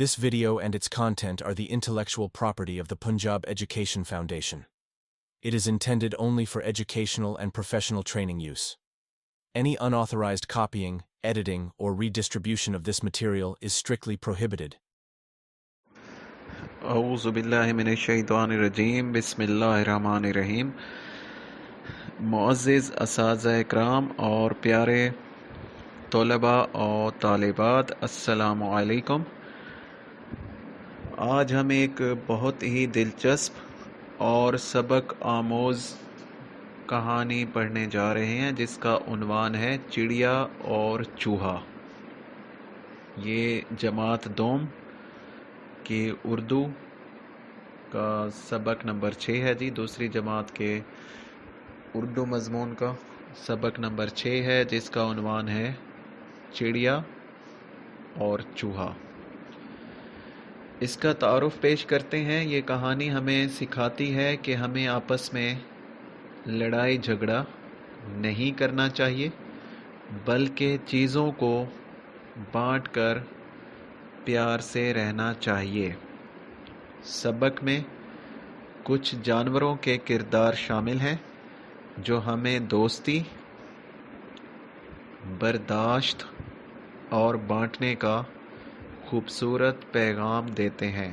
This video and its content are the intellectual property of the Punjab Education Foundation. It is intended only for educational and professional training use. Any unauthorized copying, editing, or redistribution of this material is strictly prohibited. اعوذ باللہ من الشیطان الرجیم بسم اللہ الرحمن الرحیم۔ معزز اساتذہ اکرام اور پیارے طلباء اور طالبات، السلام علیکم۔ آج ہم ایک بہت ہی دلچسپ اور سبق آموز کہانی پڑھنے جا رہے ہیں جس کا عنوان ہے چڑیا اور چوہا۔ یہ جماعت دوم کہ اردو کا سبق نمبر 6 ہے جی، دوسری جماعت کے اردو مضمون کا سبق نمبر 6 ہے جس کا عنوان ہے چڑیا اور چوہا۔ اس کا تعارف پیش کرتے ہیں۔ یہ کہانی ہمیں سکھاتی ہے کہ ہمیں آپس میں لڑائی جھگڑا نہیں کرنا چاہیے، بلکہ چیزوں کو بانٹ کر پیار سے رہنا چاہیے۔ سبق میں کچھ جانوروں کے کردار شامل ہیں جو ہمیں دوستی، برداشت اور بانٹنے کا خوبصورت پیغام دیتے ہیں۔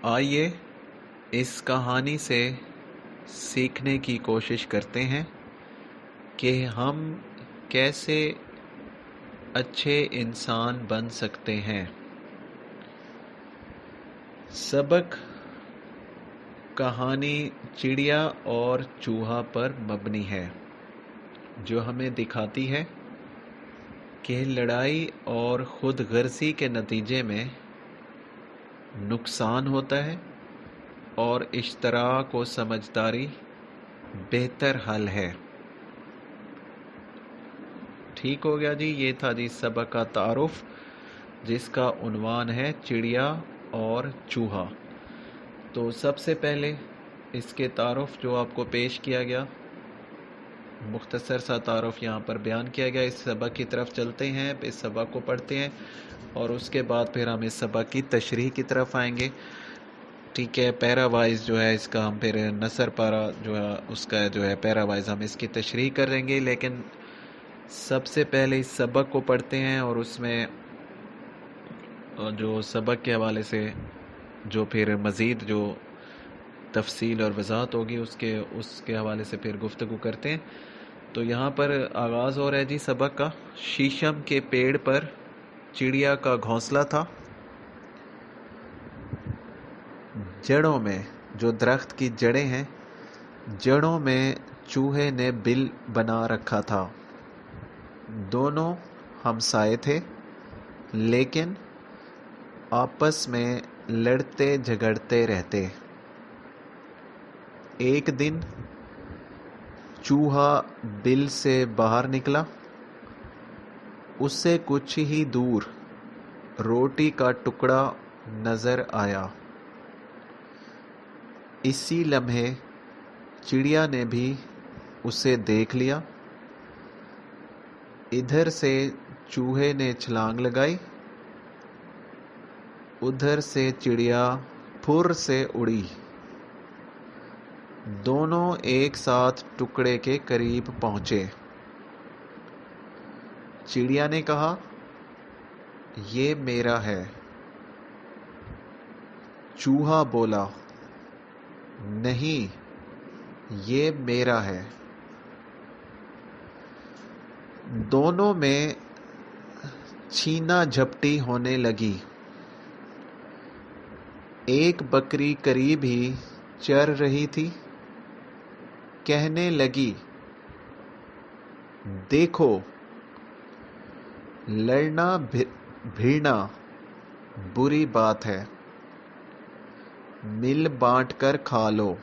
آئیے اس کہانی سے سیکھنے کی کوشش کرتے ہیں کہ ہم کیسے اچھے انسان بن سکتے ہیں۔ سبق کہانی چڑیا اور چوہا پر مبنی ہے، جو ہمیں دکھاتی ہے کہ لڑائی اور خود غرضی کے نتیجے میں نقصان ہوتا ہے اور اشتراک و سمجھداری بہتر حل ہے۔ ٹھیک ہو گیا جی، یہ تھا جی سبق کا تعارف جس کا عنوان ہے چڑیا اور چوہا۔ تو سب سے پہلے اس کے تعارف جو آپ کو پیش کیا گیا، مختصر سا تعارف یہاں پر بیان کیا گیا۔ اس سبق کی طرف چلتے ہیں، اس سبق کو پڑھتے ہیں اور اس کے بعد پھر ہم اس سبق کی تشریح کی طرف آئیں گے۔ ٹھیک ہے، پیرا وائز جو ہے اس کا ہم پھر نثر پارا جو ہے اس کا جو ہے پیرا وائز ہم اس کی تشریح کریں گے، لیکن سب سے پہلے اس سبق کو پڑھتے ہیں اور اس میں جو سبق کے حوالے سے جو پھر مزید جو تفصیل اور وضاحت ہوگی اس کے حوالے سے پھر گفتگو کرتے ہیں۔ تو یہاں پر آغاز ہو رہا ہے جی سبق کا۔ شیشم کے پیڑ پر چڑیا کا گھونسلہ تھا۔ جڑوں میں، جو درخت کی جڑیں ہیں، جڑوں میں چوہے نے بل بنا رکھا تھا۔ دونوں ہمسائے تھے، لیکن آپس میں لڑتے جھگڑتے رہتے۔ ایک دن چوہا بل سے باہر نکلا۔ اس سے کچھ ہی دور روٹی کا ٹکڑا نظر آیا۔ اسی لمحے چڑیا نے بھی اسے دیکھ لیا۔ ادھر سے چوہے نے چھلانگ لگائی، ادھر سے چڑیا پھر سے اڑی۔ دونوں ایک ساتھ ٹکڑے کے قریب پہنچے۔ چڑیا نے کہا، یہ میرا ہے۔ چوہا بولا، نہیں، یہ میرا ہے۔ دونوں میں چھینا جھپٹی ہونے لگی۔ ایک بکری قریب ہی چر رہی تھی، کہنے لگی، دیکھو، لڑنا بھیڑنا بری بات ہے، مل بانٹ کر کھا لو۔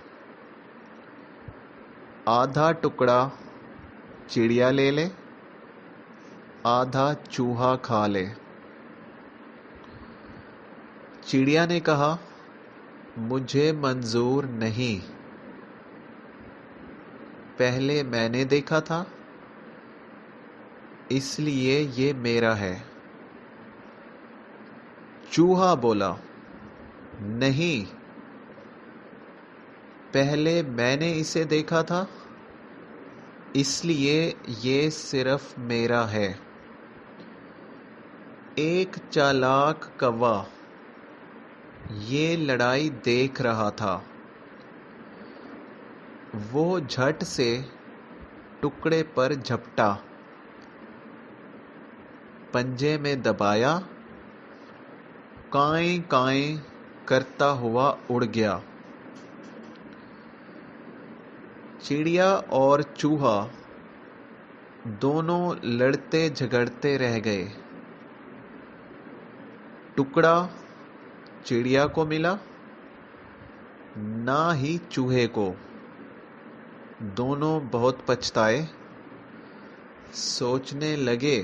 آدھا ٹکڑا چڑیا لے لے، آدھا چوہا کھا لے۔ چڑیا نے کہا، مجھے منظور نہیں، پہلے میں نے دیکھا تھا، اس لیے یہ میرا ہے۔ چوہا بولا، نہیں، پہلے میں نے اسے دیکھا تھا، اس لیے یہ صرف میرا ہے۔ ایک چالاک کوا یہ لڑائی دیکھ رہا تھا، وہ جھٹ سے ٹکڑے پر جھپٹا، پنجے میں دبایا، کائیں کائیں کرتا ہوا اڑ گیا۔ چڑیا اور چوہا دونوں لڑتے جھگڑتے رہ گئے۔ ٹکڑا چڑیا کو ملا، نہ ہی چوہے کو۔ دونوں بہت پچھتائے، سوچنے لگے،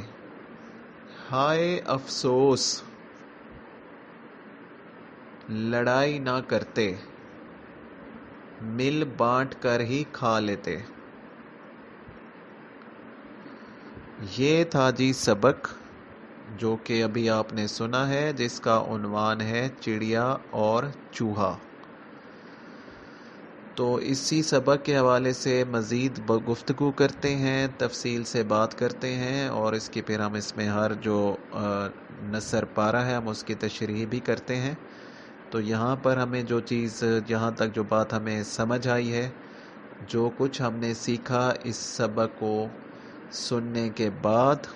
ہائے افسوس، لڑائی نہ کرتے، مل بانٹ کر ہی کھا لیتے۔ یہ تھا جی سبق جو کہ ابھی آپ نے سنا ہے، جس کا عنوان ہے چڑیا اور چوہا۔ تو اسی سبق کے حوالے سے مزید گفتگو کرتے ہیں، تفصیل سے بات کرتے ہیں، اور اس کی پھر ہم اس میں ہر جو نثر پارہ ہے ہم اس کی تشریح بھی کرتے ہیں۔ تو یہاں پر ہمیں جو چیز، یہاں تک جو بات ہمیں سمجھ آئی ہے، جو کچھ ہم نے سیکھا اس سبق کو سننے کے بعد،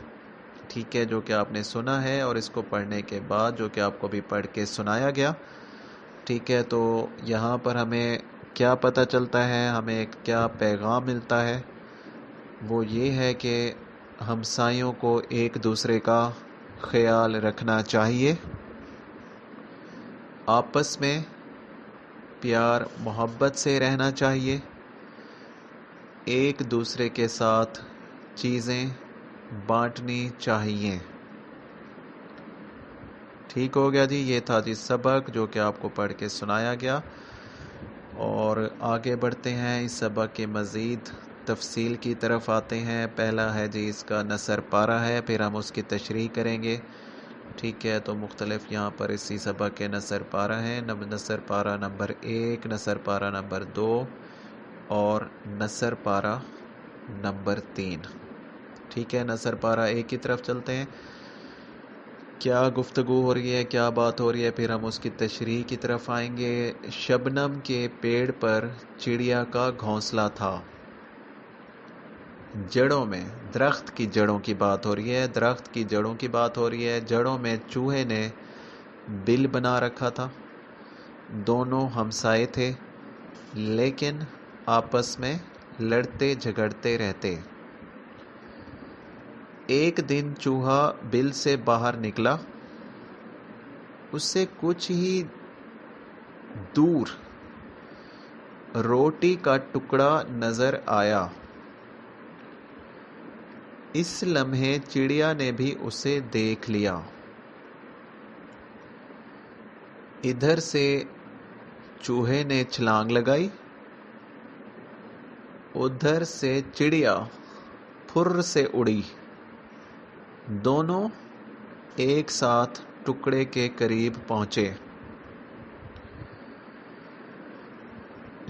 ٹھیک ہے، جو کہ آپ نے سنا ہے، اور اس کو پڑھنے کے بعد جو کہ آپ کو بھی پڑھ کے سنایا گیا، ٹھیک ہے، تو یہاں پر ہمیں کیا پتہ چلتا ہے، ہمیں کیا پیغام ملتا ہے، وہ یہ ہے کہ ہمسایوں کو ایک دوسرے کا خیال رکھنا چاہیے، آپس میں پیار محبت سے رہنا چاہیے، ایک دوسرے کے ساتھ چیزیں بانٹنی چاہیے۔ ٹھیک ہو گیا جی، یہ تھا جی سبق جو کہ آپ کو پڑھ کے سنایا گیا، اور آگے بڑھتے ہیں اس سبق کے مزید تفصیل کی طرف آتے ہیں۔ پہلا ہے جی اس کا نثر پارہ ہے، پھر ہم اس کی تشریح کریں گے، ٹھیک ہے، تو مختلف یہاں پر اسی سبق کے نثر پارہ ہیں، نثر پارہ نمبر 1، نثر پارہ نمبر 2 اور نثر پارہ نمبر 3، ٹھیک ہے۔ نثر پارہ 1 کی طرف چلتے ہیں، کیا گفتگو ہو رہی ہے، کیا بات ہو رہی ہے، پھر ہم اس کی تشریح کی طرف آئیں گے۔ شبنم کے پیڑ پر چڑیا کا گھونسلہ تھا، جڑوں میں، درخت کی جڑوں کی بات ہو رہی ہے، درخت کی جڑوں کی بات ہو رہی ہے، جڑوں میں چوہے نے بل بنا رکھا تھا، دونوں ہمسائے تھے لیکن آپس میں لڑتے جھگڑتے رہتے۔ ایک دن چوہا بل سے باہر نکلا، اسے کچھ ہی دور روٹی کا ٹکڑا نظر آیا، اس لمحے چڑیا نے بھی اسے دیکھ لیا، ادھر سے چوہے نے چھلانگ لگائی، ادھر سے چڑیا پھر سے اڑی، دونوں ایک ساتھ ٹکڑے کے قریب پہنچے۔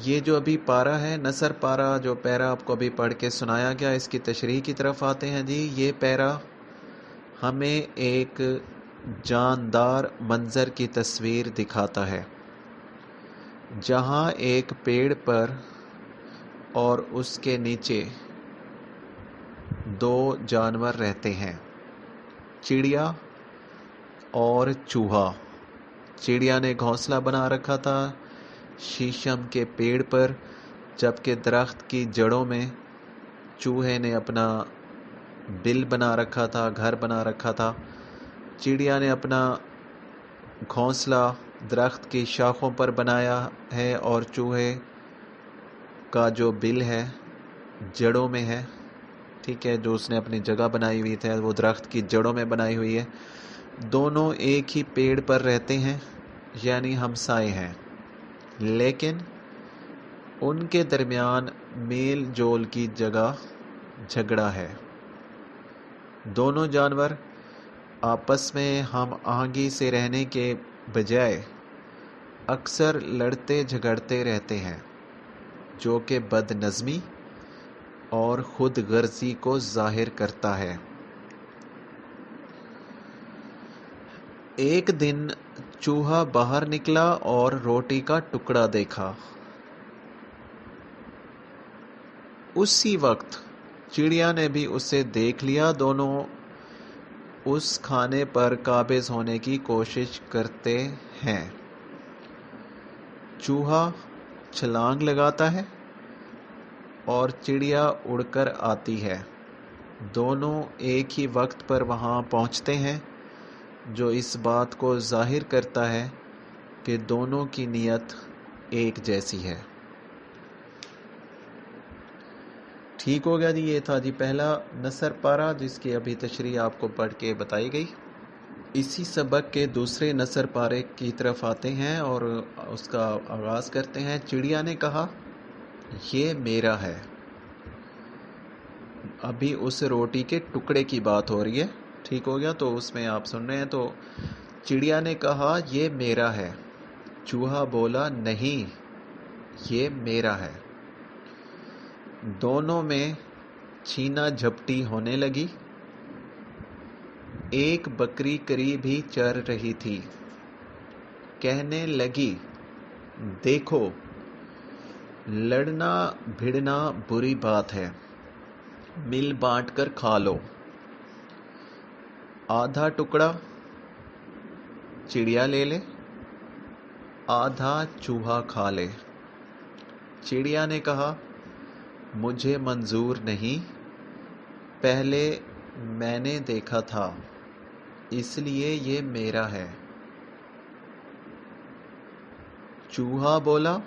یہ جو ابھی پارہ ہے، نثر پارہ جو پیرا آپ کو ابھی پڑھ کے سنایا گیا، اس کی تشریح کی طرف آتے ہیں جی۔ یہ پیرا ہمیں ایک جاندار منظر کی تصویر دکھاتا ہے، جہاں ایک پیڑ پر اور اس کے نیچے دو جانور رہتے ہیں، چڑیا اور چوہا۔ چڑیا نے گھونسلہ بنا رکھا تھا شیشم کے پیڑ پر، جبکہ درخت کی جڑوں میں چوہے نے اپنا بل بنا رکھا تھا، گھر بنا رکھا تھا۔ چڑیا نے اپنا گھونسلہ درخت کی شاخوں پر بنایا ہے، اور چوہے کا جو بل ہے جڑوں میں ہے، ٹھیک ہے، جو اس نے اپنی جگہ بنائی ہوئی تھی وہ درخت کی جڑوں میں بنائی ہوئی ہے۔ دونوں ایک ہی پیڑ پر رہتے ہیں، یعنی ہمسائے ہیں، لیکن ان کے درمیان میل جول کی جگہ جھگڑا ہے۔ دونوں جانور آپس میں ہم آہنگی سے رہنے کے بجائے اکثر لڑتے جھگڑتے رہتے ہیں، جو کہ بد نظمی اور خود غرضی کو ظاہر کرتا ہے۔ ایک دن چوہا باہر نکلا اور روٹی کا ٹکڑا دیکھا۔ اسی وقت چڑیا نے بھی اسے دیکھ لیا۔ دونوں اس کھانے پر قابض ہونے کی کوشش کرتے ہیں۔ چوہا چھلانگ لگاتا ہے اور چڑیا اڑ کر آتی ہے۔ دونوں ایک ہی وقت پر وہاں پہنچتے ہیں، جو اس بات کو ظاہر کرتا ہے کہ دونوں کی نیت ایک جیسی ہے۔ ٹھیک ہو گیا جی، یہ تھا جی پہلا نثر پارہ، جس کی ابھی تشریح آپ کو پڑھ کے بتائی گئی۔ اسی سبق کے دوسرے نثر پارے کی طرف آتے ہیں اور اس کا آغاز کرتے ہیں۔ چڑیا نے کہا، یہ میرا ہے۔ ابھی اس روٹی کے ٹکڑے کی بات ہو رہی ہے، ٹھیک ہو گیا، تو اس میں آپ سن رہے ہیں۔ تو چڑیا نے کہا، یہ میرا ہے۔ چوہا بولا، نہیں، یہ میرا ہے۔ دونوں میں چھینا جھپٹی ہونے لگی۔ ایک بکری قریب ہی چر رہی تھی، کہنے لگی، دیکھو، لڑنا بھڑنا بری بات ہے، مل بانٹ کر کھا لو۔ آدھا ٹکڑا چڑیا لے لے، آدھا چوہا کھا لے۔ چڑیا نے کہا، مجھے منظور نہیں، پہلے میں نے دیکھا تھا، اس لیے یہ میرا ہے۔ چوہا بولا،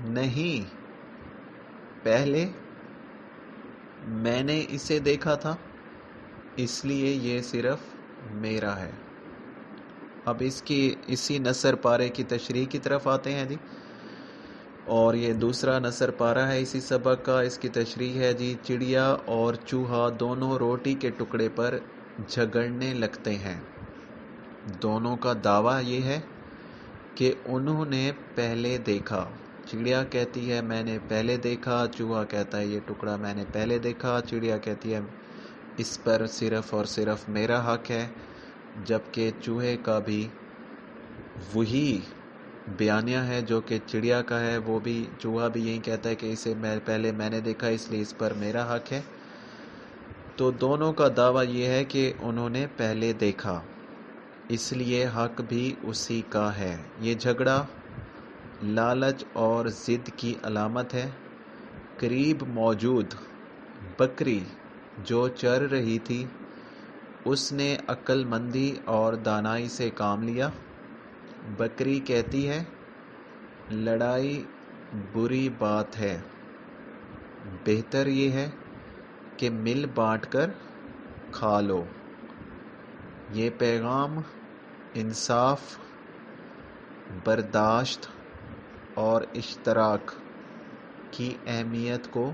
نہیں، پہلے میں نے اسے دیکھا تھا، اس لیے یہ صرف میرا ہے۔ اب اسی نثر پارے کی تشریح کی طرف آتے ہیں جی، اور یہ دوسرا نثر پارہ ہے اسی سبق کا۔ اس کی تشریح ہے جی، چڑیا اور چوہا دونوں روٹی کے ٹکڑے پر جھگڑنے لگتے ہیں۔ دونوں کا دعویٰ یہ ہے کہ انہوں نے پہلے دیکھا۔ چڑیا کہتی ہے، میں نے پہلے دیکھا۔ چوہا کہتا ہے، یہ ٹکڑا میں نے پہلے دیکھا۔ چڑیا کہتی ہے، اس پر صرف اور صرف میرا حق ہے، جبکہ چوہے کا بھی وہی بیانیہ ہے جو کہ چڑیا کا ہے۔ چوہا بھی یہی کہتا ہے کہ اسے پہلے میں نے دیکھا، اس لیے اس پر میرا حق ہے۔ تو دونوں کا دعویٰ یہ ہے کہ انہوں نے پہلے دیکھا، اس لیے حق بھی اسی کا ہے۔ یہ جھگڑا لالچ اور ضد کی علامت ہے۔ قریب موجود بکری جو چر رہی تھی، اس نے عقل مندی اور دانائی سے کام لیا۔ بکری کہتی ہے، لڑائی بری بات ہے، بہتر یہ ہے کہ مل بانٹ کر کھا لو۔ یہ پیغام انصاف، برداشت اور اشتراک کی اہمیت کو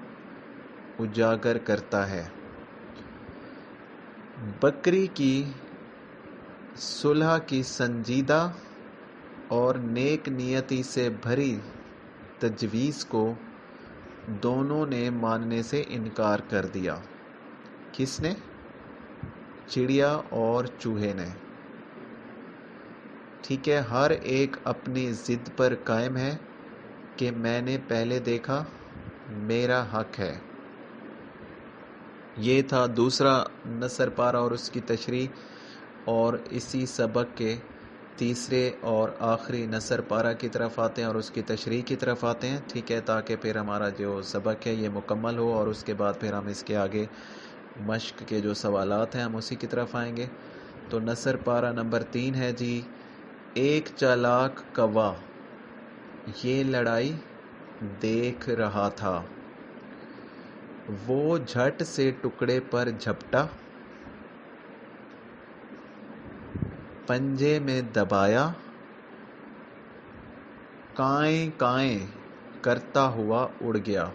اجاگر کرتا ہے۔ بکری کی صلح کی سنجیدہ اور نیک نیتی سے بھری تجویز کو دونوں نے ماننے سے انکار کر دیا۔ کس نے؟ چڑیا اور چوہے نے۔ ٹھیک ہے، ہر ایک اپنی ضد پر قائم ہے کہ میں نے پہلے دیکھا، میرا حق ہے۔ یہ تھا دوسرا نثر پارہ اور اس کی تشریح، اور اسی سبق کے تیسرے اور آخری نثر پارہ کی طرف آتے ہیں اور اس کی تشریح کی طرف آتے ہیں، ٹھیک ہے، تاکہ پھر ہمارا جو سبق ہے یہ مکمل ہو، اور اس کے بعد پھر ہم اس کے آگے مشق کے جو سوالات ہیں ہم اسی کی طرف آئیں گے۔ تو نثر پارہ نمبر 3 ہے جی، ایک چالاک کوا یہ لڑائی دیکھ رہا تھا، وہ جھٹ سے ٹکڑے پر جھپٹا، پنجے میں دبایا، کائیں کائیں کرتا ہوا اڑ گیا۔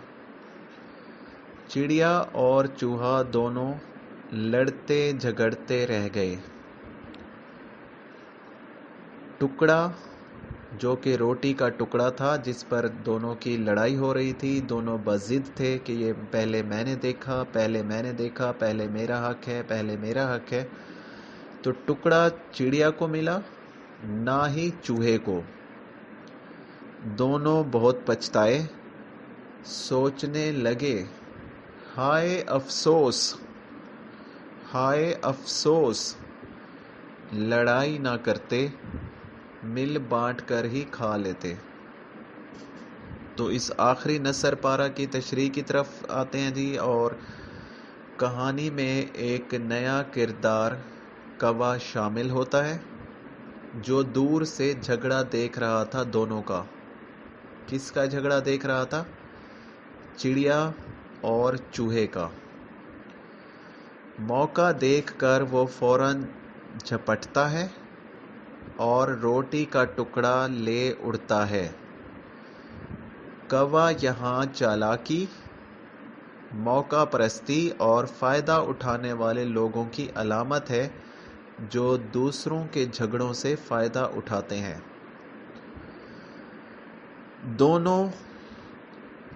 چڑیا اور چوہا دونوں لڑتے جھگڑتے رہ گئے. ٹکڑا جو کہ روٹی کا ٹکڑا تھا جس پر دونوں کی لڑائی ہو رہی تھی. دونوں بضد تھے کہ یہ پہلے میں نے دیکھا، پہلے میں نے دیکھا، پہلے میرا حق ہے، پہلے میرا حق ہے. تو ٹکڑا چڑیا کو ملا نہ ہی چوہے کو. دونوں بہت پچھتائے، سوچنے لگے ہائے افسوس، ہائے افسوس، لڑائی نہ کرتے، مل بانٹ کر ہی کھا لیتے. تو اس آخری نثر پارہ کی تشریح کی طرف آتے ہیں جی. اور کہانی میں ایک نیا کردار کوا شامل ہوتا ہے جو دور سے جھگڑا دیکھ رہا تھا دونوں کا. کس کا جھگڑا دیکھ رہا تھا؟ چڑیا اور چوہے کا. موقع دیکھ کر وہ فوراً جھپٹتا ہے اور روٹی کا ٹکڑا لے اڑتا ہے. کوا یہاں چالاکی، موقع پرستی اور فائدہ اٹھانے والے لوگوں کی علامت ہے جو دوسروں کے جھگڑوں سے فائدہ اٹھاتے ہیں.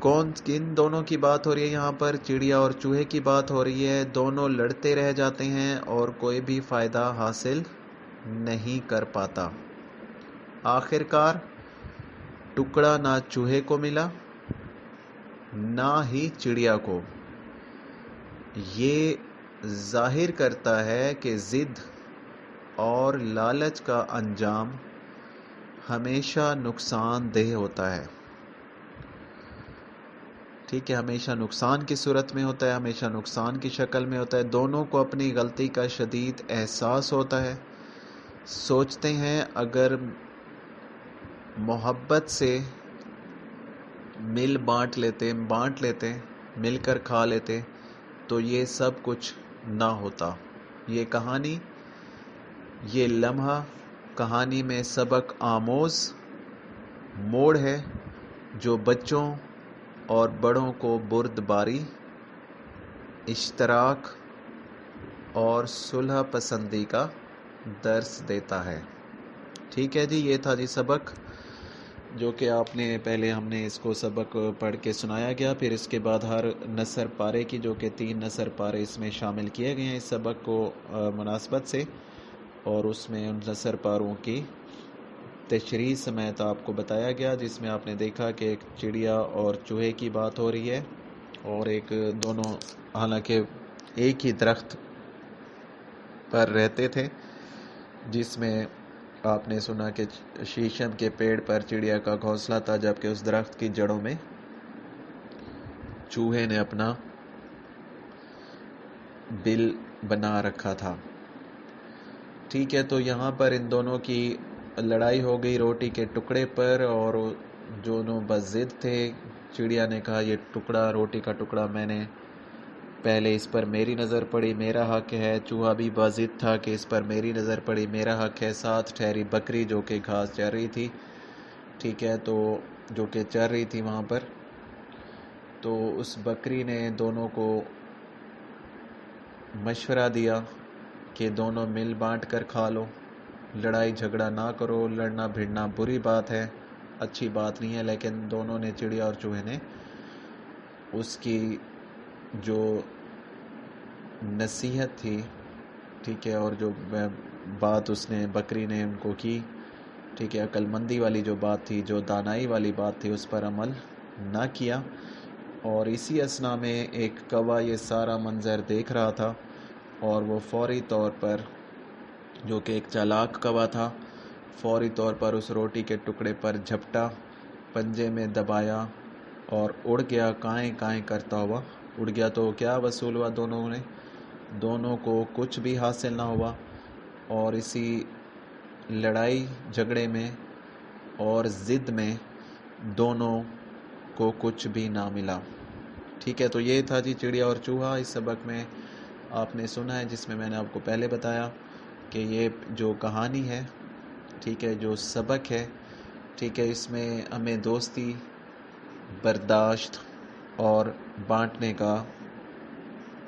کن دونوں کی بات ہو رہی ہے یہاں پر؟ چڑیا اور چوہے کی بات ہو رہی ہے. دونوں لڑتے رہ جاتے ہیں اور کوئی بھی فائدہ حاصل نہیں کر پاتا. آخر کار ٹکڑا نہ چوہے کو ملا نہ ہی چڑیا کو. یہ ظاہر کرتا ہے کہ ضد اور لالچ کا انجام ہمیشہ نقصان دہ ہوتا ہے. ٹھیک ہے، ہمیشہ نقصان کی صورت میں ہوتا ہے، ہمیشہ نقصان کی شکل میں ہوتا ہے. دونوں کو اپنی غلطی کا شدید احساس ہوتا ہے. سوچتے ہیں اگر محبت سے مل بانٹ لیتے، مل کر کھا لیتے تو یہ سب کچھ نہ ہوتا. یہ کہانی، یہ لمحہ کہانی میں سبق آموز موڑ ہے جو بچوں اور بڑوں کو بردباری، اشتراک اور صلح پسندی کا درس دیتا ہے. ٹھیک ہے جی، یہ تھا جی سبق جو کہ آپ نے پہلے ہم نے اس کو سبق پڑھ کے سنایا گیا. پھر اس کے بعد ہر نثر پارے کی جو کہ 3 نثر پارے اس میں شامل کیے گئے ہیں اس سبق کو مناسبت سے، اور اس میں ان نثر پاروں کی تشریح سمیت آپ کو بتایا گیا، جس میں آپ نے دیکھا کہ ایک چڑیا اور چوہے کی بات ہو رہی ہے، اور ایک دونوں حالانکہ ایک ہی درخت پر رہتے تھے، جس میں آپ نے سنا کہ شیشم کے پیڑ پر چڑیا کا گھونسلہ تھا، جبکہ اس درخت کی جڑوں میں چوہے نے اپنا بل بنا رکھا تھا. ٹھیک ہے، تو یہاں پر ان دونوں کی لڑائی ہو گئی روٹی کے ٹکڑے پر، اور دونوں بضد تھے. چڑیا نے کہا یہ ٹکڑا، روٹی کا ٹکڑا میں نے پہلے، اس پر میری نظر پڑی، میرا حق ہے. چوہا بھی بضد تھا کہ اس پر میری نظر پڑی، میرا حق ہے. ساتھ ٹھہری بکری جو کہ گھاس چر رہی تھی، ٹھیک ہے، تو جو کہ چر رہی تھی وہاں پر، تو اس بکری نے دونوں کو مشورہ دیا کہ دونوں مل بانٹ کر کھا لو، لڑائی جھگڑا نہ کرو. لڑنا بھیڑنا بری بات ہے، اچھی بات نہیں ہے. لیکن دونوں نے، چڑیا اور چوہے نے، اس کی جو نصیحت تھی، ٹھیک ہے، اور جو بات اس نے بکری نے ان کو کی، ٹھیک ہے، عقل مندی والی جو بات تھی، جو دانائی والی بات تھی، اس پر عمل نہ کیا. اور اسی اثنا میں ایک کوا یہ سارا منظر دیکھ رہا تھا، اور وہ فوری طور پر، جو کہ ایک چالاک کوا تھا، فوری طور پر اس روٹی کے ٹکڑے پر جھپٹا، پنجے میں دبایا اور اڑ گیا. کائیں کائیں کرتا ہوا اڑ گیا. تو کیا وصول ہوا دونوں کو کچھ بھی حاصل نہ ہوا، اور اسی لڑائی جھگڑے میں اور ضد میں دونوں کو کچھ بھی نہ ملا. ٹھیک ہے، تو یہ تھا جی چڑیا اور چوہا. اس سبق میں آپ نے سنا ہے، جس میں میں نے آپ کو پہلے بتایا کہ یہ جو کہانی ہے، ٹھیک ہے، جو سبق ہے، ٹھیک ہے، اس میں ہمیں دوستی، برداشت اور بانٹنے کا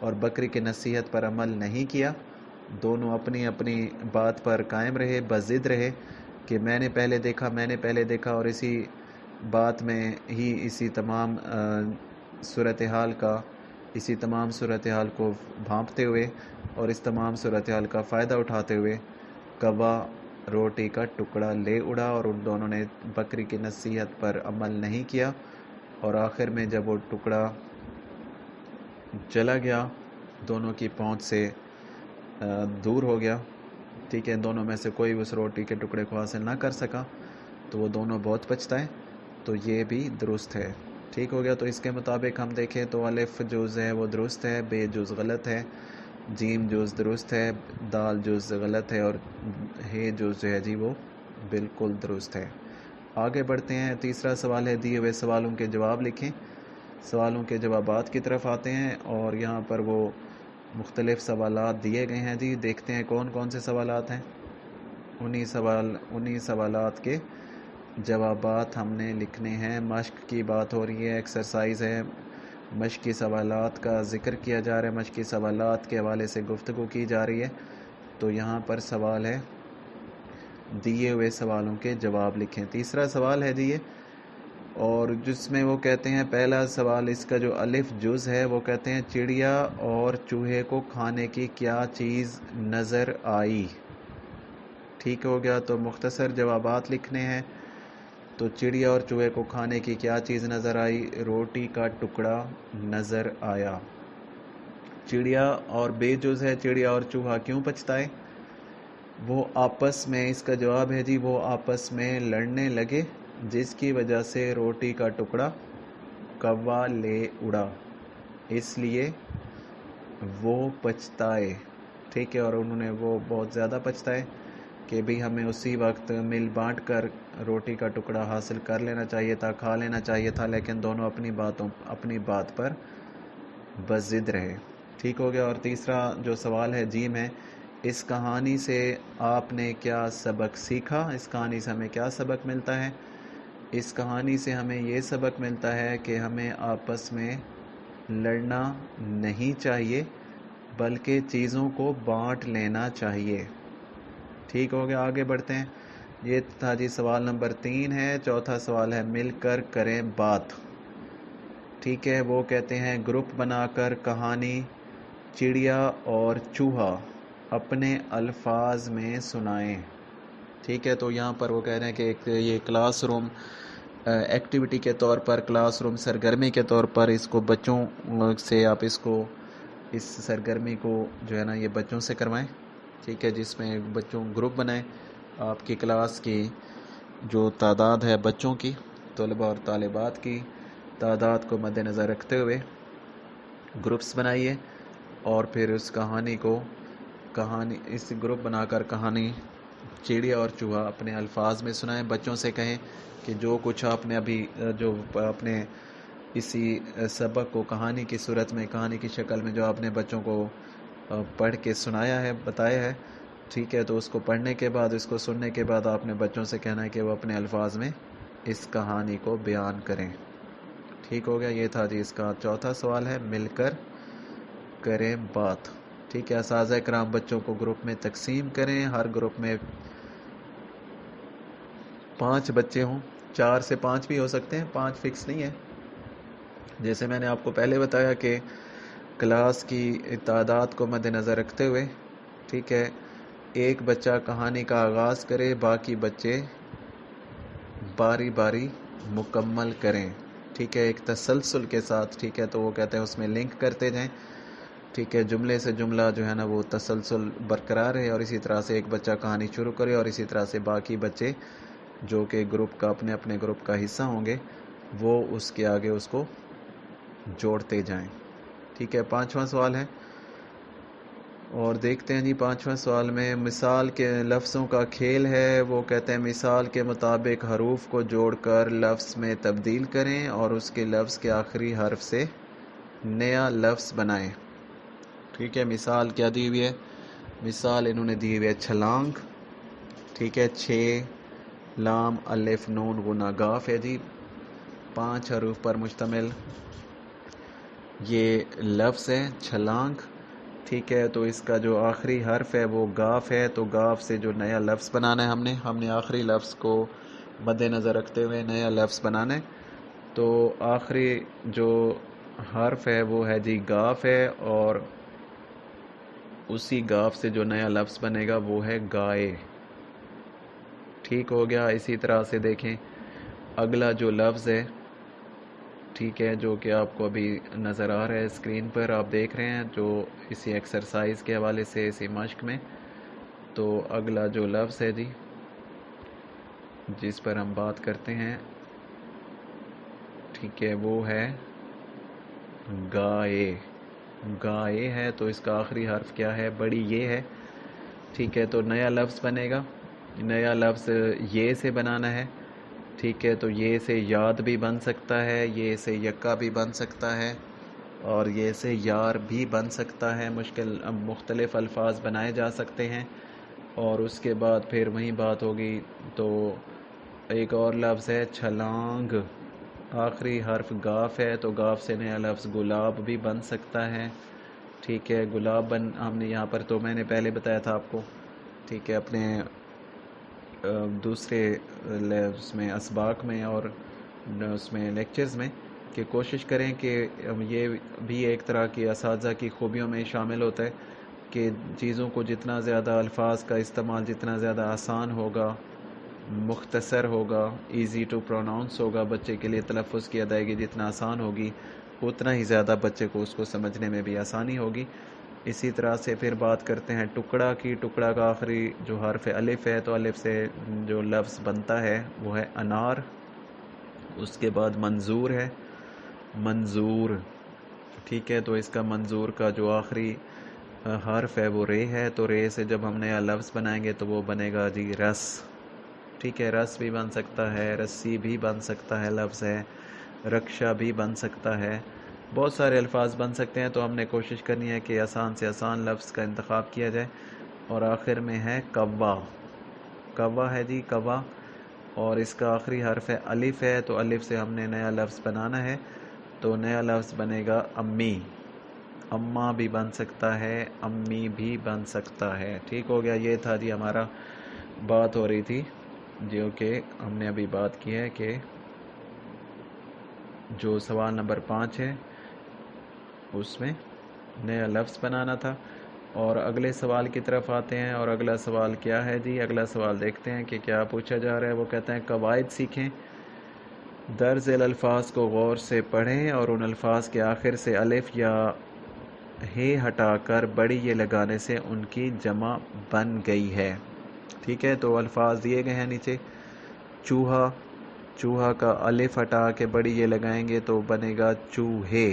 اور بکری کی نصیحت پر عمل نہیں کیا. دونوں اپنی اپنی بات پر قائم رہے، بضد رہے کہ میں نے پہلے دیکھا، اور اسی بات میں ہی اسی تمام صورتحال کو بھانپتے ہوئے اور اس تمام صورتحال کا فائدہ اٹھاتے ہوئے کوا روٹی کا ٹکڑا لے اڑا، اور ان دونوں نے بکری کی نصیحت پر عمل نہیں کیا، اور آخر میں جب وہ ٹکڑا چلا گیا، دونوں کی پہنچ سے دور ہو گیا، ٹھیک ہے، دونوں میں سے کوئی اس روٹی کے ٹکڑے کو حاصل نہ کر سکا، تو وہ دونوں بہت پچھتائے. تو یہ بھی درست ہے. ٹھیک ہو گیا. تو اس کے مطابق ہم دیکھیں تو الف جز ہے وہ درست ہے، بے جز غلط ہے، جیم جز درست ہے، دال جز غلط ہے، اور ہے جز جو ہے جی وہ بالکل درست ہے. آگے بڑھتے ہیں. تیسرا سوال ہے دیے ہوئے سوالوں کے جواب لکھیں. سوالوں کے جوابات کی طرف آتے ہیں، اور یہاں پر وہ مختلف سوالات دیے گئے ہیں جی. دیکھتے ہیں کون کون سے سوالات ہیں. انہی سوالات کے جوابات ہم نے لکھنے ہیں. مشق کی بات ہو رہی ہے، ایکسرسائز ہے، مشقی سوالات کا ذکر کیا جا رہا ہے، مشقی سوالات کے حوالے سے گفتگو کی جا رہی ہے. تو یہاں پر سوال ہے دیے ہوئے سوالوں کے جواب لکھیں. تیسرا سوال ہے جی یہ، اور جس میں وہ کہتے ہیں پہلا سوال اس کا جو الف جز ہے وہ کہتے ہیں چڑیا اور چوہے کو کھانے کی کیا چیز نظر آئی. ٹھیک ہو گیا. تو مختصر جوابات لکھنے ہیں. تو چڑیا اور چوہے کو کھانے کی کیا چیز نظر آئی؟ روٹی کا ٹکڑا نظر آیا. چڑیا اور بے جز ہے، چڑیا اور چوہا کیوں پچھتائے؟ وہ آپس میں، اس کا جواب ہے جی وہ آپس میں لڑنے لگے، جس کی وجہ سے روٹی کا ٹکڑا کوا لے اڑا، اس لیے وہ پچھتائے. ٹھیک ہے. اور انہوں نے وہ بہت زیادہ پچھتائے کہ بھی ہمیں اسی وقت مل بانٹ کر روٹی کا ٹکڑا حاصل کر لینا چاہیے تھا، کھا لینا چاہیے تھا، لیکن دونوں اپنی بات پر بضد رہے. ٹھیک ہو گیا. اور تیسرا جو سوال ہے جیم ہے، اس کہانی سے آپ نے کیا سبق سیکھا؟ اس کہانی سے ہمیں کیا سبق ملتا ہے؟ اس کہانی سے ہمیں یہ سبق ملتا ہے کہ ہمیں آپس میں لڑنا نہیں چاہیے، بلکہ چیزوں کو بانٹ لینا چاہیے. ٹھیک ہو گیا. آگے بڑھتے ہیں. یہ تھا جی سوال نمبر 3 ہے. چوتھا سوال ہے مل کر کریں بات. ٹھیک ہے. وہ کہتے ہیں گروپ بنا کر کہانی چڑیا اور چوہا اپنے الفاظ میں سنائیں. ٹھیک ہے. تو یہاں پر وہ کہہ رہے ہیں کہ یہ کلاس روم ایکٹیویٹی کے طور پر، کلاس روم سرگرمی کے طور پر اس کو بچوں سے آپ اس سرگرمی کو جو ہے نا یہ بچوں سے کروائیں. ٹھیک ہے. جس میں بچوں گروپ بنائیں. آپ کی کلاس کی جو تعداد ہے بچوں کی، طلباء اور طالبات کی تعداد کو مد نظر رکھتے ہوئے گروپس بنائیے، اور پھر اس گروپ بنا کر کہانی چڑیا اور چوہا اپنے الفاظ میں سنائیں. بچوں سے کہیں کہ جو کچھ آپ نے ابھی جو اپنے اسی سبق کو کہانی کی صورت میں، کہانی کی شکل میں جو آپ نے بچوں کو پڑھ کے سنایا ہے، بتایا ہے، ٹھیک ہے، تو اس کو پڑھنے کے بعد، اس کو سننے کے بعد آپ نے بچوں سے کہنا ہے کہ وہ اپنے الفاظ میں اس کہانی کو بیان کریں. ٹھیک ہو گیا. یہ تھا جی اس کا چوتھا سوال ہے مل کر کریں بات. ٹھیک ہے. اساتذہ کرام بچوں کو گروپ میں تقسیم کریں. ہر گروپ میں 5 بچے ہوں. 4 سے 5 بھی ہو سکتے ہیں، 5 فکس نہیں ہے. جیسے میں نے آپ کو پہلے بتایا کہ کلاس کی تعداد کو مد نظر رکھتے ہوئے، ٹھیک ہے، ایک بچہ کہانی کا آغاز کرے، باقی بچے باری باری مکمل کریں. ٹھیک ہے. ایک تسلسل کے ساتھ. ٹھیک ہے. تو وہ کہتے ہیں اس میں لنک کرتے جائیں. ٹھیک ہے. جملے سے جملہ جو ہے نا وہ تسلسل برقرار ہے، اور اسی طرح سے ایک بچہ کہانی شروع کرے، اور اسی طرح سے باقی بچے جو کہ گروپ کا اپنے اپنے گروپ کا حصہ ہوں گے وہ اس کے آگے اس کو جوڑتے جائیں. ٹھیک ہے. 5واں سوال ہے، اور دیکھتے ہیں جی 5واں سوال میں مثال کے لفظوں کا کھیل ہے. وہ کہتے ہیں مثال کے مطابق حروف کو جوڑ کر لفظ میں تبدیل کریں، اور اس کے لفظ کے آخری حرف سے نیا لفظ بنائیں. ٹھیک ہے. مثال کیا دی ہوئی ہے؟ مثال انہوں نے دی ہوئی ہے چھلانگ. ٹھیک ہے. 6 لام الف نون غنہ گاف ہے جی. 5 حروف پر مشتمل یہ لفظ ہے چھلانگ، ٹھیک ہے. تو اس کا جو آخری حرف ہے وہ گاف ہے. تو گاف سے جو نیا لفظ بنانا ہے ہم نے آخری لفظ کو مد نظر رکھتے ہوئے نیا لفظ بنانا ہے. تو آخری جو حرف ہے وہ ہے جی گاف ہے، اور اسی گاف سے جو نیا لفظ بنے گا وہ ہے گائے. ٹھیک ہو گیا. اسی طرح سے دیکھیں اگلا جو لفظ ہے، ٹھیک ہے، جو کہ آپ کو ابھی نظر آ رہا ہے اسکرین پر، آپ دیکھ رہے ہیں جو اسی ایکسرسائز کے حوالے سے اسی مشق میں. تو اگلا جو لفظ ہے جی جس پر ہم بات کرتے ہیں، ٹھیک ہے، وہ ہے گائے. گائے ہے تو اس کا آخری حرف کیا ہے؟ بڑی یہ ہے. ٹھیک ہے. تو نیا لفظ بنے گا. نیا لفظ یہ سے بنانا ہے. ٹھیک ہے. تو یہ سے یاد بھی بن سکتا ہے، یہ سے یکا بھی بن سکتا ہے، اور یہ سے یار بھی بن سکتا ہے. مختلف الفاظ بنائے جا سکتے ہیں. اور اس کے بعد پھر وہی بات ہوگی. تو ایک اور لفظ ہے چھلانگ. آخری حرف گاف ہے، تو گاف سے نیا لفظ گلاب بھی بن سکتا ہے. ٹھیک ہے. گلاب ہم نے یہاں پر، تو میں نے پہلے بتایا تھا آپ کو، ٹھیک ہے، اپنے دوسرے اس میں اسباق میں اور اس میں لیکچرز میں، کہ کوشش کریں کہ یہ بھی ایک طرح کی اساتذہ کی خوبیوں میں شامل ہوتا ہے کہ چیزوں کو جتنا زیادہ الفاظ کا استعمال جتنا زیادہ آسان ہوگا، مختصر ہوگا، ایزی ٹو پروناؤنس ہوگا، بچے کے لیے تلفظ کی ادائیگی جتنا آسان ہوگی اتنا ہی زیادہ بچے کو اس کو سمجھنے میں بھی آسانی ہوگی. اسی طرح سے پھر بات کرتے ہیں ٹکڑا کی. ٹکڑا کا آخری جو حرف الف ہے، تو الف سے جو لفظ بنتا ہے وہ ہے انار. اس کے بعد منظور ہے، منظور. ٹھیک ہے. تو اس کا منظور کا جو آخری حرف ہے وہ رے ہے. تو رے سے جب ہم نیا لفظ بنائیں گے تو وہ بنے گا جی رس. ٹھیک ہے. رس بھی بن سکتا ہے، رسی بھی بن سکتا ہے، لفظ ہے. رکشا بھی بن سکتا ہے. بہت سارے الفاظ بن سکتے ہیں. تو ہم نے کوشش کرنی ہے کہ آسان سے آسان لفظ کا انتخاب کیا جائے. اور آخر میں ہے کوا. کوا ہے جی کوا، اور اس کا آخری حرف ہے الف ہے. تو الف سے ہم نے نیا لفظ بنانا ہے. تو نیا لفظ بنے گا امی. اماں بھی بن سکتا ہے، امی بھی بن سکتا ہے. ٹھیک ہو گیا. یہ تھا جی ہمارا بات ہو رہی تھی جو کہ ہم نے ابھی بات کی ہے کہ جو سوال نمبر 5 ہے اس میں نیا لفظ بنانا تھا. اور اگلے سوال کی طرف آتے ہیں. اور اگلا سوال کیا ہے جی؟ اگلا سوال دیکھتے ہیں کہ کیا پوچھا جا رہا ہے. وہ کہتے ہیں قواعد سیکھیں، درج ذیل الفاظ کو غور سے پڑھیں اور ان الفاظ کے آخر سے الف یا ہے ہٹا کر بڑی یہ لگانے سے ان کی جمع بن گئی ہے. ٹھیک ہے. تو الفاظ دیے گئے ہیں نیچے. چوہا، چوہا کا الف ہٹا کے بڑی یہ لگائیں گے تو بنے گا چوہے.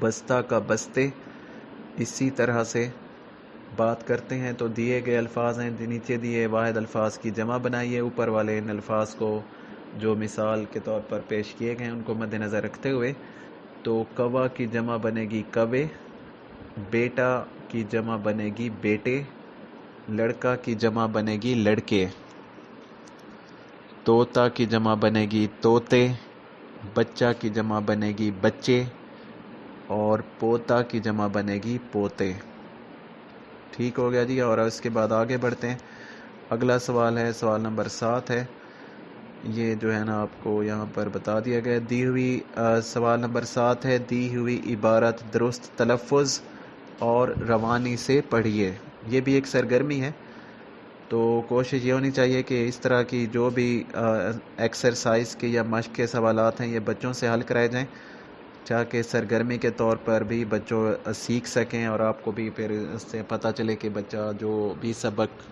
بستہ کا بستے. اسی طرح سے بات کرتے ہیں. تو دیے گئے الفاظ ہیں، نیچے دیے واحد الفاظ کی جمع بنائیے. اوپر والے ان الفاظ کو جو مثال کے طور پر پیش کیے گئے ہیں ان کو مد نظر رکھتے ہوئے، تو کوا کی جمع بنے گی کوے، بیٹا کی جمع بنے گی بیٹے، لڑکا کی جمع بنے گی لڑکے، طوطا کی جمع بنے گی طوطے، بچہ کی جمع بنے گی بچے، اور پوتا کی جمع بنے گی پوتے. ٹھیک ہو گیا جی. اور اس کے بعد آگے بڑھتے ہیں. اگلا سوال ہے سوال نمبر 7 ہے. یہ جو ہے نا آپ کو یہاں پر بتا دیا گیا. دی ہوئی سوال نمبر 7 ہے. دی ہوئی عبارت درست تلفظ اور روانی سے پڑھیے. یہ بھی ایک سرگرمی ہے. تو کوشش یہ ہونی چاہیے کہ اس طرح کی جو بھی ایکسرسائز کے یا مشق کے سوالات ہیں یہ بچوں سے حل کرائے جائیں، تاکہ سرگرمی کے طور پر بھی بچوں سیکھ سکیں، اور آپ کو بھی پھر اس سے پتہ چلے کہ بچہ جو بھی سبق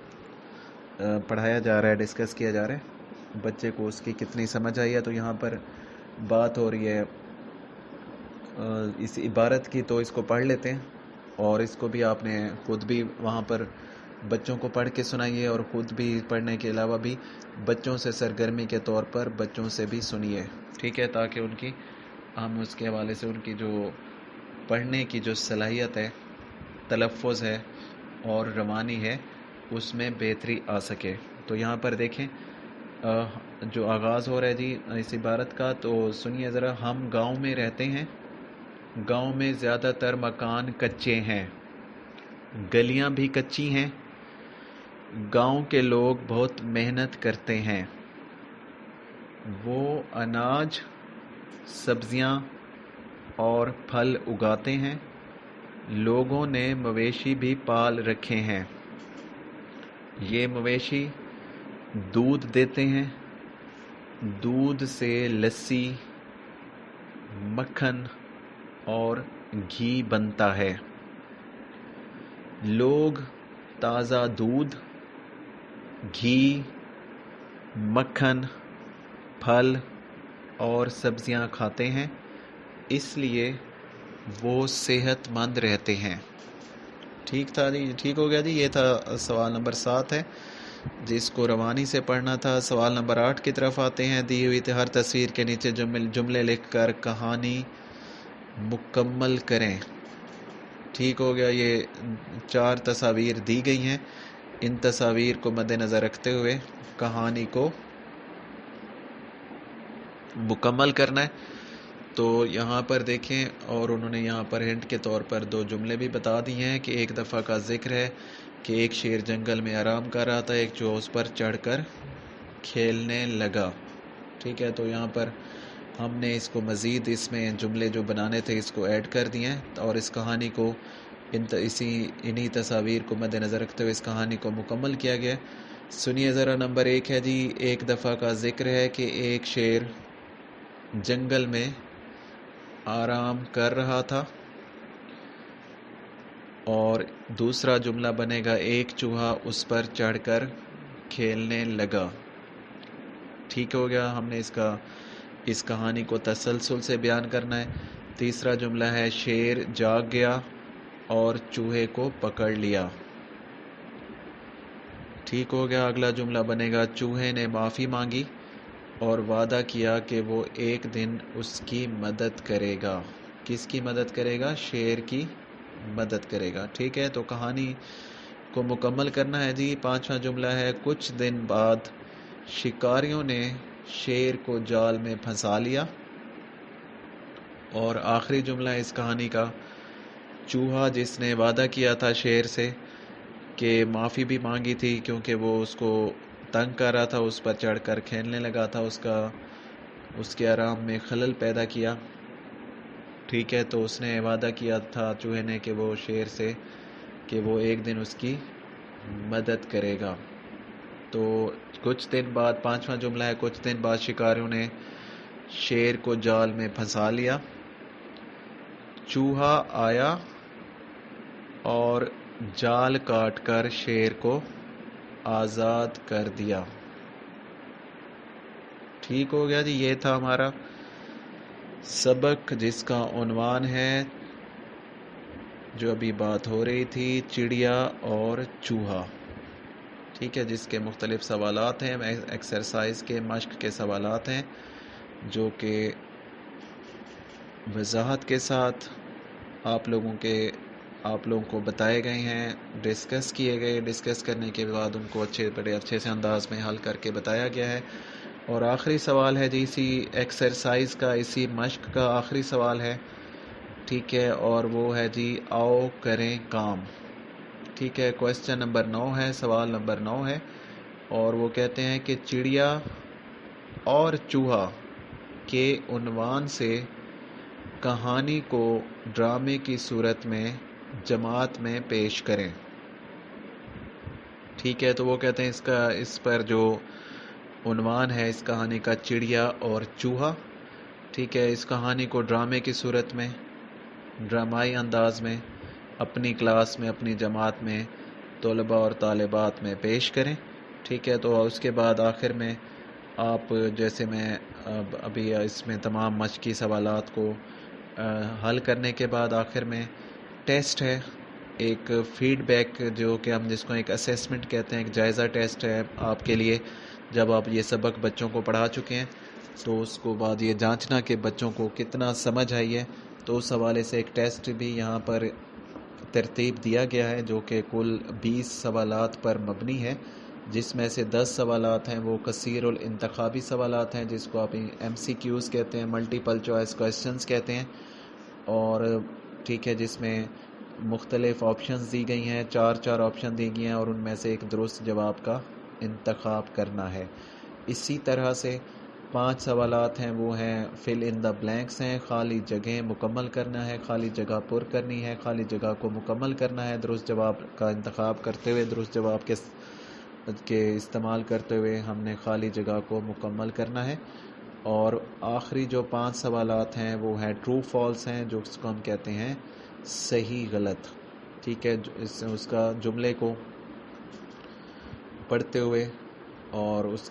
پڑھایا جا رہا ہے، ڈسکس کیا جا رہا ہے، بچے کو اس کی کتنی سمجھ آئی ہے. تو یہاں پر بات ہو رہی ہے اس عبارت کی، تو اس کو پڑھ لیتے ہیں. اور اس کو بھی آپ نے خود بھی وہاں پر بچوں کو پڑھ کے سنائیے، اور خود بھی پڑھنے کے علاوہ بھی بچوں سے سرگرمی کے طور پر بچوں سے بھی سنیے. ٹھیک ہے. تاکہ ان کی ہم اس کے حوالے سے ان کی جو پڑھنے کی جو صلاحیت ہے، تلفظ ہے اور روانی ہے، اس میں بہتری آ سکے. تو یہاں پر دیکھیں جو آغاز ہو رہا ہے جی اس عبارت کا، تو سنیے ذرا. ہم گاؤں میں رہتے ہیں. گاؤں میں زیادہ تر مکان کچے ہیں، گلیاں بھی کچی ہیں، گاؤں کے لوگ بہت محنت کرتے ہیں، وہ اناج، سبزیاں اور پھل اگاتے ہیں، لوگوں نے مویشی بھی پال رکھے ہیں، یہ مویشی دودھ دیتے ہیں، دودھ سے لسی، مکھن اور گھی بنتا ہے، لوگ تازہ دودھ، گھی، مکھن، پھل اور سبزیاں کھاتے ہیں، اس لیے وہ صحت مند رہتے ہیں۔ ٹھیک تھا جی، ٹھیک ہو گیا جی۔ یہ تھا سوال نمبر 7 ہے جس کو روانی سے پڑھنا تھا۔ سوال نمبر 8 کی طرف آتے ہیں۔ دی ہوئی ہر تصویر کے نیچے جملے لکھ کر کہانی مکمل کریں۔ ٹھیک ہو گیا۔ یہ 4 تصاویر دی گئی ہیں، ان تصاویر کو مد نظر رکھتے ہوئے کہانی کو مکمل کرنا ہے۔ تو یہاں پر دیکھیں، اور انہوں نے یہاں پر ہنٹ کے طور پر 2 جملے بھی بتا دی ہیں کہ ایک دفعہ کا ذکر ہے کہ ایک شیر جنگل میں آرام کر رہا تھا، ایک چوہا اس پر چڑھ کر کھیلنے لگا۔ ٹھیک ہے، تو یہاں پر ہم نے اس کو مزید اس میں جملے جو بنانے تھے اس کو ایڈ کر دیے ہیں، اور اس کہانی کو انہی تصاویر کو مد نظر رکھتے ہوئے اس کہانی کو مکمل کیا گیا ہے۔ سنیے ذرا۔ نمبر 1 ہے جی، ایک دفعہ کا ذکر ہے کہ ایک شیر جنگل میں آرام کر رہا تھا، اور دوسرا جملہ بنے گا ایک چوہا اس پر چڑھ کر کھیلنے لگا۔ ٹھیک ہو گیا۔ ہم نے اس کہانی کو تسلسل سے بیان کرنا ہے۔ تیسرا جملہ ہے شیر جاگ گیا اور چوہے کو پکڑ لیا۔ ٹھیک ہو گیا۔ اگلا جملہ بنے گا چوہے نے معافی مانگی اور وعدہ کیا کہ وہ ایک دن اس کی مدد کرے گا۔ کس کی مدد کرے گا؟ شیر کی مدد کرے گا۔ ٹھیک ہے، تو کہانی کو مکمل کرنا ہے جی۔ 5واں جملہ ہے کچھ دن بعد شکاریوں نے شیر کو جال میں پھنسا لیا۔ اور آخری جملہ اس کہانی کا، چوہا جس نے وعدہ کیا تھا شیر سے کہ معافی بھی مانگی تھی کیونکہ وہ اس کو تنگ کر رہا تھا، اس پر چڑھ کر کھیلنے لگا تھا، اس کے آرام میں خلل پیدا کیا۔ ٹھیک ہے، تو اس نے وعدہ کیا تھا چوہے نے کہ وہ شیر سے کہ وہ ایک دن اس کی مدد کرے گا۔ تو کچھ دن بعد 5واں جملہ ہے کچھ دن بعد شکاریوں نے شیر کو جال میں پھنسا لیا، چوہا آیا اور جال کاٹ کر شیر کو آزاد کر دیا۔ ٹھیک ہو گیا جی۔ یہ تھا ہمارا سبق جس کا عنوان ہے، جو ابھی بات ہو رہی تھی، چڑیا اور چوہا۔ ٹھیک ہے، جس کے مختلف سوالات ہیں، ایکسرسائز کے مشق کے سوالات ہیں جو کہ وضاحت کے ساتھ آپ لوگوں کو بتائے گئے ہیں، ڈسکس کیے گئے، ڈسکس کرنے کے بعد ان کو بڑے اچھے سے انداز میں حل کر کے بتایا گیا ہے۔ اور آخری سوال ہے جی اسی ایکسرسائز کا، اسی مشق کا آخری سوال ہے۔ ٹھیک ہے، اور وہ ہے جی آؤ کریں کام۔ ٹھیک ہے، کوسچن نمبر 9 ہے، سوال نمبر 9 ہے، اور وہ کہتے ہیں کہ چڑیا اور چوہا کے عنوان سے کہانی کو ڈرامے کی صورت میں جماعت میں پیش کریں۔ ٹھیک ہے، تو وہ کہتے ہیں اس پر جو عنوان ہے اس کہانی کا، چڑیا اور چوہا، ٹھیک ہے، اس کہانی کو ڈرامے کی صورت میں، ڈرامائی انداز میں اپنی کلاس میں، اپنی جماعت میں، طلباء اور طالبات میں پیش کریں۔ ٹھیک ہے، تو اس کے بعد آخر میں آپ جیسے میں ابھی اس میں تمام مشقی سوالات کو حل کرنے کے بعد آخر میں ٹیسٹ ہے، ایک فیڈ بیک جو کہ ہم جس کو ایک اسیسمنٹ کہتے ہیں، ایک جائزہ ٹیسٹ ہے آپ کے لیے، جب آپ یہ سبق بچوں کو پڑھا چکے ہیں تو اس کو بعد یہ جانچنا کہ بچوں کو کتنا سمجھ آئی ہے، تو اس حوالے سے ایک ٹیسٹ بھی یہاں پر ترتیب دیا گیا ہے جو کہ کل 20 سوالات پر مبنی ہے، جس میں سے 10 سوالات ہیں وہ کثیر الانتخابی سوالات ہیں، جس کو آپ ایم سی کیوز کہتے ہیں، ملٹیپل چوائس کوسچنز کہتے ہیں، اور ٹھیک ہے جس میں مختلف آپشنز دی گئی ہیں، چار آپشن دی گئی ہیں اور ان میں سے ایک درست جواب کا انتخاب کرنا ہے۔ اسی طرح سے 5 سوالات ہیں، وہ ہیں فل ان دا بلینکس ہیں، خالی جگہیں مکمل کرنا ہے، خالی جگہ پر کرنی ہے، خالی جگہ کو مکمل کرنا ہے، درست جواب کا انتخاب کرتے ہوئے، درست جواب کے استعمال کرتے ہوئے ہم نے خالی جگہ کو مکمل کرنا ہے۔ اور آخری جو 5 سوالات ہیں وہ ہیں ٹرو فالس ہیں، جو اس کو ہم کہتے ہیں صحیح غلط، ٹھیک ہے، اس کا جملے کو پڑھتے ہوئے اور اس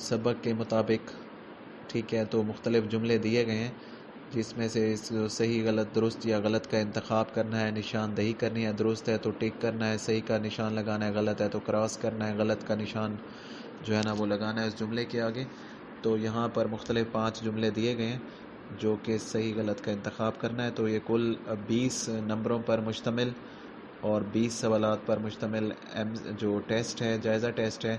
سبق کے مطابق، ٹھیک ہے، تو مختلف جملے دیے گئے ہیں جس میں سے صحیح غلط درست یا غلط کا انتخاب کرنا ہے، نشاندہی کرنی ہے، درست ہے تو ٹک کرنا ہے، صحیح کا نشان لگانا ہے، غلط ہے تو کراس کرنا ہے، غلط کا نشان جو ہے نا وہ لگانا ہے اس جملے کے آگے۔ تو یہاں پر مختلف 5 جملے دیے گئے ہیں جو کہ صحیح غلط کا انتخاب کرنا ہے۔ تو یہ کل 20 نمبروں پر مشتمل اور 20 سوالات پر مشتمل جو ٹیسٹ ہے، جائزہ ٹیسٹ ہے،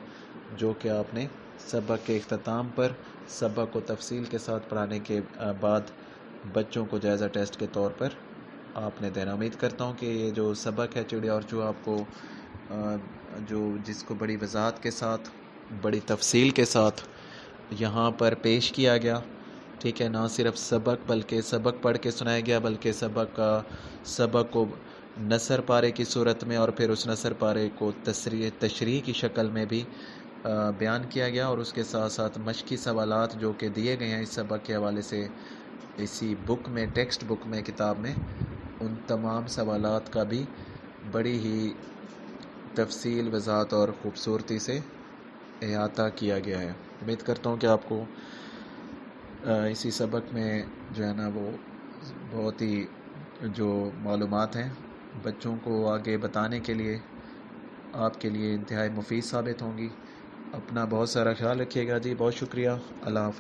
جو کہ آپ نے سبق کے اختتام پر سبق کو تفصیل کے ساتھ پڑھانے کے بعد بچوں کو جائزہ ٹیسٹ کے طور پر آپ نے دینا۔ امید کرتا ہوں کہ یہ جو سبق ہے چڑیا اور چوہا آپ کو جس کو بڑی وضاحت کے ساتھ، بڑی تفصیل کے ساتھ یہاں پر پیش کیا گیا، ٹھیک ہے، نہ صرف سبق بلکہ سبق پڑھ کے سنایا گیا، بلکہ سبق کو نثر پارے کی صورت میں اور پھر اس نثر پارے کو تشریح کی شکل میں بھی بیان کیا گیا، اور اس کے ساتھ ساتھ مشقی سوالات جو کہ دیے گئے ہیں اس سبق کے حوالے سے اسی بک میں، ٹیکسٹ بک میں، کتاب میں، ان تمام سوالات کا بھی بڑی ہی تفصیل، وضاحت اور خوبصورتی سے احاطہ کیا گیا ہے۔ امید کرتا ہوں کہ آپ کو اسی سبق میں جو ہے نا وہ بہت ہی جو معلومات ہیں بچوں کو آگے بتانے کے لیے آپ کے لیے انتہائی مفید ثابت ہوں گی۔ اپنا بہت سارا خیال رکھیے گا جی، بہت شکریہ، اللہ حافظ۔